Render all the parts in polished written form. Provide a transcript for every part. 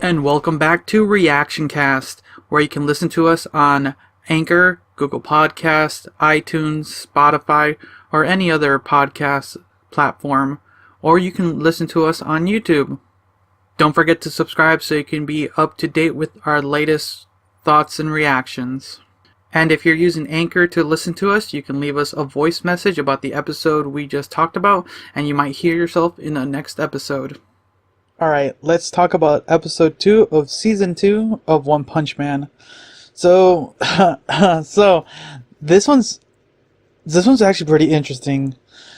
And welcome back to Reactioncast, where you can listen to us on Anchor, Google Podcasts, iTunes, Spotify, or any other podcast platform, or you can listen to us on YouTube. Don't forget to subscribe so you can be up to date with our latest thoughts and reactions. And if you're using Anchor to listen to us, you can leave us a voice message about the episode we just talked about, and you might hear yourself in the next episode. Alright, let's talk about episode 2 of season 2 of One Punch Man. So, this one's actually pretty interesting.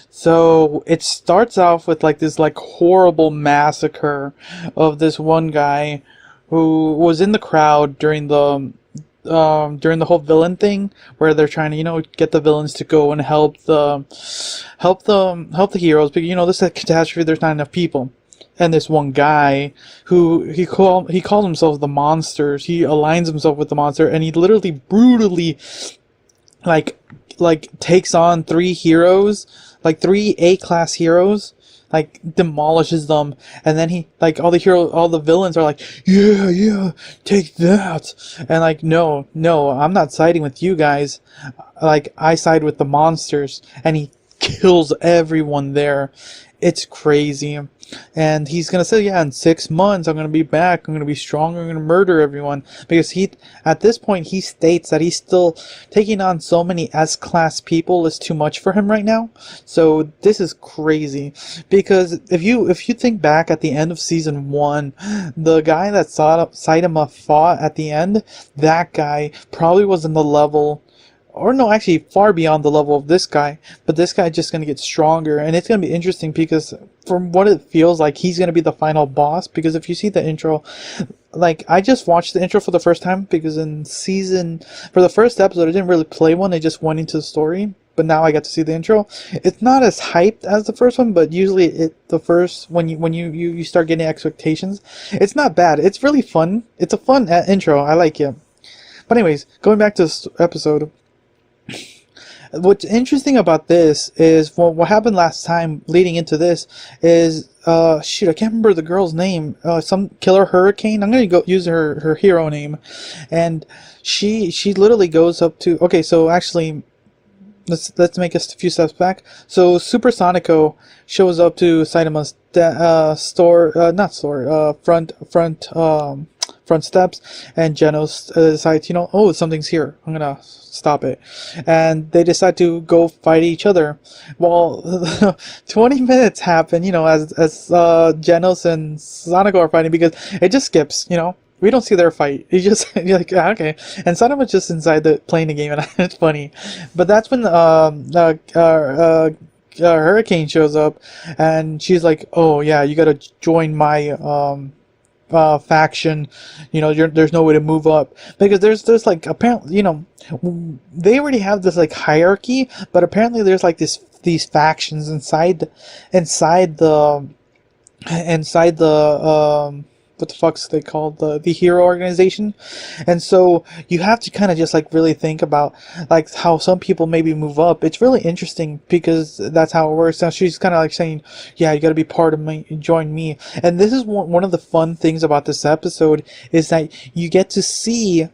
So, it starts off with this horrible massacre of this one guy who was in the crowd during the whole villain thing, where they're trying to, get the villains to go and help the heroes, but this is a catastrophe, there's not enough people. And this one guy who he called himself the monsters. He aligns himself with the monster, and he literally brutally takes on 3 heroes, 3 A-class heroes, demolishes them, and then he all the villains are yeah, take that, and no, I'm not siding with you guys, I side with the monsters, and he kills everyone there. It's crazy. And he's going to say, yeah, in 6 months, I'm going to be back. I'm going to be strong. I'm going to murder everyone. Because at this point, he states that he's still taking on so many S-class people is too much for him right now. So this is crazy. Because if you think back at the end of season 1, the guy that Saitama fought at the end, that guy probably was in the level, or no, actually far beyond the level of this guy, but this guy just going to get stronger, and it's going to be interesting because from what it feels like, he's going to be the final boss. Because if you see the intro, I just watched the intro for the first time, because for the first episode, I didn't really play one, I just went into the story, but now I got to see the intro. It's not as hyped as the first one, but usually when you start getting expectations, it's not bad. It's really fun. It's a fun intro. I like it. But anyways, going back to this episode, what's interesting about this is what happened last time leading into this is I can't remember the girl's name, some Killer Hurricane. I'm gonna use her hero name, and she literally goes up to, okay, so actually let's make a few steps back. So Super Sonico shows up to Saitama's front steps, and Genos decides, something's here, I'm gonna stop it, and they decide to go fight each other. Well, 20 minutes happen, as Genos and Sonico are fighting, because it just skips, we don't see their fight. You're like, okay. And Saitama's just inside playing the game, and it's funny. But that's when Hurricane shows up, and she's like, oh yeah, you gotta join my faction, there's no way to move up, because there's apparently, they already have this hierarchy, but apparently there's these factions inside the what the fuck's they called, the hero organization. And so you have to kind of just really think about how some people maybe move up. It's really interesting because that's how it works. Now she's kind of saying, yeah, you got to be part of me, join me. And this is one of the fun things about this episode, is that you get to see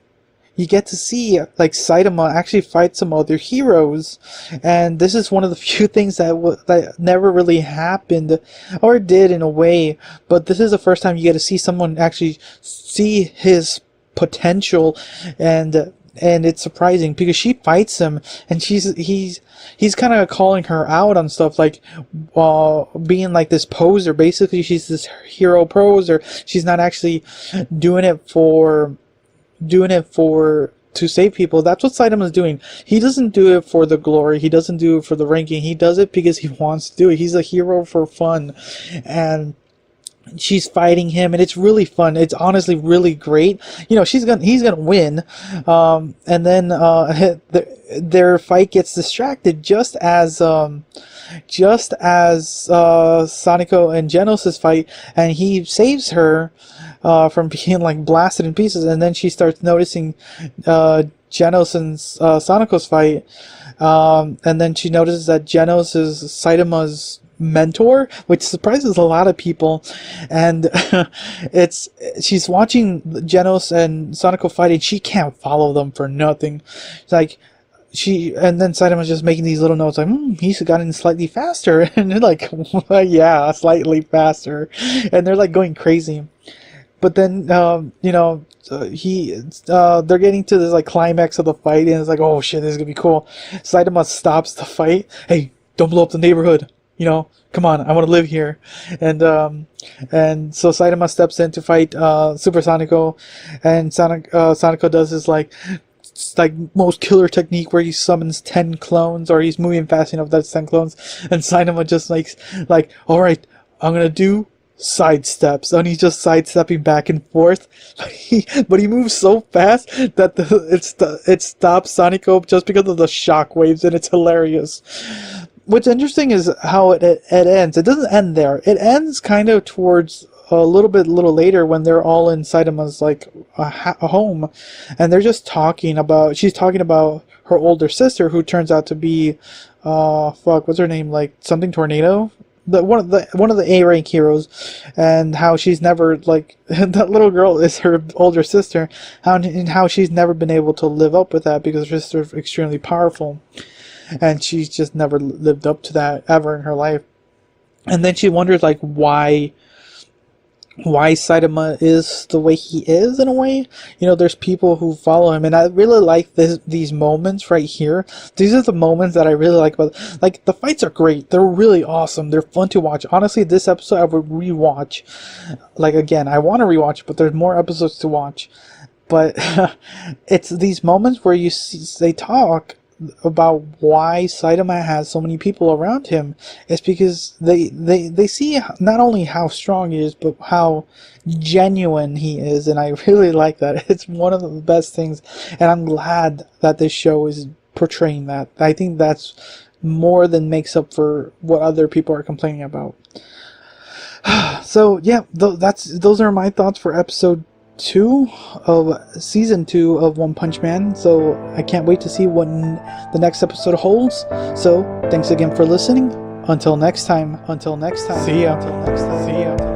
Saitama actually fight some other heroes, and this is one of the few things that never really happened, or did in a way, but this is the first time you get to see someone actually see his potential, and it's surprising because she fights him, and he's kind of calling her out on stuff, being this poser. Basically, she's this hero poser. She's not actually doing it to save people. That's what Saitama's doing. He doesn't do it for the glory. He doesn't do it for the ranking. He does it because he wants to do it. He's a hero for fun. And she's fighting him, and it's really fun. It's honestly really great. He's gonna win. And then their fight gets distracted just as Sonico and Genos' fight, and he saves her from being blasted in pieces, and then she starts noticing Genos and Sonico's fight, and then she notices that Genos is Saitama's mentor, which surprises a lot of people. And she's watching Genos and Sonico fight, and she can't follow them for nothing. It's like, and then Saitama's just making these little notes like, he's gotten slightly faster. And they're like, yeah, slightly faster. And they're like going crazy. But then, they're getting to this like climax of the fight, and it's like, oh shit, this is gonna be cool. Saitama stops the fight. Hey, don't blow up the neighborhood. Come on, I want to live here. And so Saitama steps in to fight Super Sonico, and Sonico does his like most killer technique where he summons 10 clones, or he's moving fast enough that's 10 clones, and Saitama just like, all right, I'm gonna do sidesteps, and he's just sidestepping back and forth, but he moves so fast that it stops Sonico just because of the shockwaves, and it's hilarious. What's interesting is how it ends. It doesn't end there. It ends kind of towards a little later, when they're all in Saitama's like a home, and they're just she's talking about her older sister, who turns out to be what's her name, like something Tornado, one of the A rank heroes, and how she's never that little girl is her older sister, and how she's never been able to live up with that because her sister's extremely powerful, and she's just never lived up to that ever in her life. And then she wonders like why Saitama is the way he is, in a way. There's people who follow him, and I really like these moments right here. These are the moments that I really like about, like, the fights are great. They're really awesome. They're fun to watch. Honestly, this episode I would rewatch. Like, again, I want to rewatch, but there's more episodes to watch. But it's these moments where they talk about why Saitama has so many people around him. It's because they see not only how strong he is, but how genuine he is, and I really like that. It's one of the best things, and I'm glad that this show is portraying that. I think that's more than makes up for what other people are complaining about. So yeah, those are my thoughts for episode 2 of season 2 of One Punch Man. So I can't wait to see what the next episode holds. So thanks again for listening. Until next time. See ya.